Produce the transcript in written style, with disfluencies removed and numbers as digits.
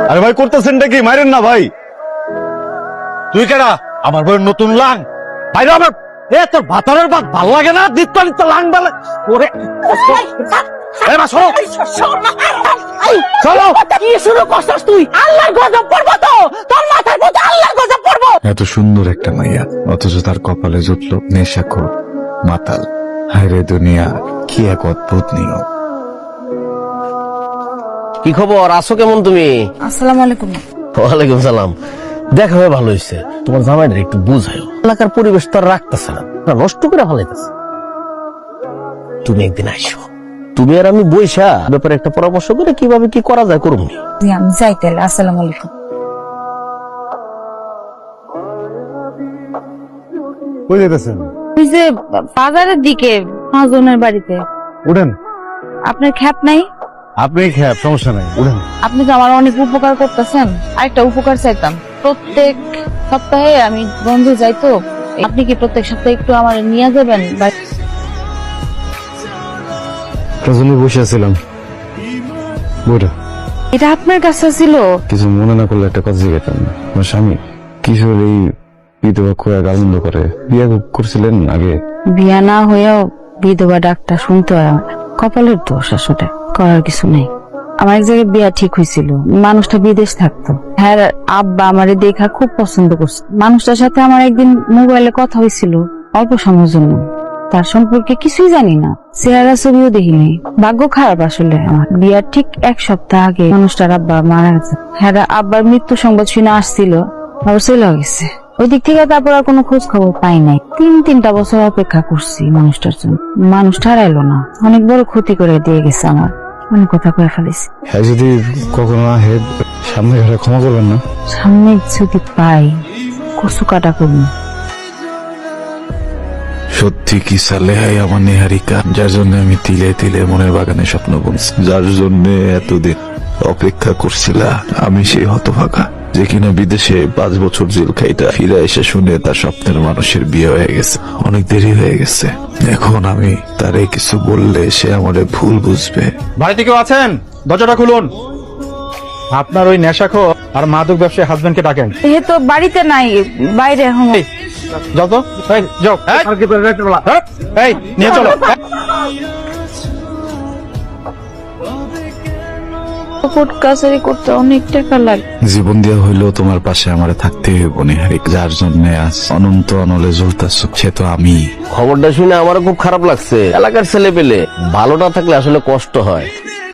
আরে ভাই করতেছেনটা কি? মারেন না ভাই। তুই কেডা? আমার বউয়ের নতুন লাং ভাই। আমার তোর ভাতারের ভাত ভাল লাগে না? দিত লাং বালে ওরে চলো। কি শুরু করছস তুই? আল্লাহর গজব পড়বো তো, তোর মাথার মধ্যে আল্লাহর গজব পড়বো। এত সুন্দর একটা মাইয়া, অথচ তার কপালে জুটলো নেশাখোর মাতাল। হায়রে দুনিয়া, কি এক অদ্ভুত নিয়ম। কি খবর? আছো কেমন তুমি? আসসালামু আলাইকুম। ওয়ালাইকুম সালাম। দেখা হয়ে ভালো হয়েছে। তোমার জামাইটা একটু বুঝাও, এলাকার পরিবেশ তো আর রাখতেছে না, নষ্ট করে ফেলাইতেছে। তুমি একদিন আইসো, তুমি আর আমি বইসা ব্যাপারে একটা পরামর্শ করে কিভাবে কি করা যায় করুন। জি আমি যাই তাহলে। আসসালামু আলাইকুম। কই যেতেছেন? ওই যে বাজারের দিকে মাজনের বাড়িতে। উঠেন। আপনার খ্যাপ নাই? আপনি খেয়ে সমস্যা নাই, উঠেন। আপনি তো আমার অনেক উপকার করতেছেন, আরেকটা উপকার চাইতাম। প্রত্যেক সপ্তাহে আমি বন্ধে যাই তো, আপনি কি প্রত্যেক সপ্তাহে একটু আমার নিয়ে যাবেন? রজনী বসে আছিলাম, বইটা এটা আপনার কাছে ছিল? কিছু মনে না করলে একটা কথা জিজ্ঞাসা। আমার স্বামী কিশোর এই বিধবা খুব আনন্দ করে। বিয়ে করছিলেন আগে? বিয়া না হয়েও বিধবা ডাক্তার শুনতে হয় আমার। কপালের দোষ, আসলে করার কিছু নেই। আমার এক জায়গায় বিয়া ঠিক হয়েছিল, মানুষটা বিদেশ থাকতো। হ্যাঁ, আব্বা আমারে দেখা খুব পছন্দ করছে। মানুষটার সাথে আমার একদিন মোবাইলে কথা হয়েছিল অল্প সময়ের জন্য। তার সম্পর্কে কিছুই জানি না, চেহারা ছবিও দেখিনি। ভাগ্য খারাপ আসলে আমার। বিয়ার ঠিক এক সপ্তাহ আগে মানুষটার আব্বা মারা গেছে। হ্যাঁ, আব্বার মৃত্যু সংবাদ শুনে আসছিল, আবার চলে গেছে। ওই দিক থেকে তারপর আর কোনো খোঁজ খবর পাই নাই। তিনটা বছর অপেক্ষা করছি মানুষটার জন্য। মানুষটা হারাইলো না, অনেক বড় ক্ষতি করে দিয়ে গেছে আমার। অনেক কথা কয়ে ফেলেছি। হ্যাঁ, যদি কখনো আহে সামনে ঘরে ক্ষমা করবেন না। সামনে যদি পাই কচু কাটা করবো। সত্যি কি সালেহাই আমার নিহারিকা, যার জন্য আমি তিলে তিলে মনের বাগানে স্বপ্ন বুনছি, যার জন্য এতদিন অপেক্ষা করছিলা। আমি সেই হতভাগা যে কিনা বিদেশে 5 বছর জেল খাইটা ফিরে এসে শুনে তার স্বপ্নের মানুষের বিয়ে হয়ে গেছে। অনেক দেরি হয়ে গেছে। এখন আমি তারে কিছু বললে সে আমারে ভুল বুঝবে। বাড়িতে কেউ আছেন? দরজাটা খুলুন। আপনার ওই নেশাখোর আর মাদক ব্যবসায়ী হাজবেন্ডকে ডাকেন। এ তো বাড়িতে নাই, বাইরে এখন। যাও তো, যাও। এই নিয়ে চলো। কোর্ট কাছারি করতে অনেক টাকা লাগে। জীবন দেওয়া হইলেও তোমার পাশে আমারে থাকতে হইব নিহারিক। যার জন্য আজ অনন্ত অনলে জ্বলতাছ সে তো আমি। খবরটা শুনে আমারও খুব খারাপ লাগছে। এলাকার ছেলে পেলে ভালো না থাকলে আসলে কষ্ট হয়।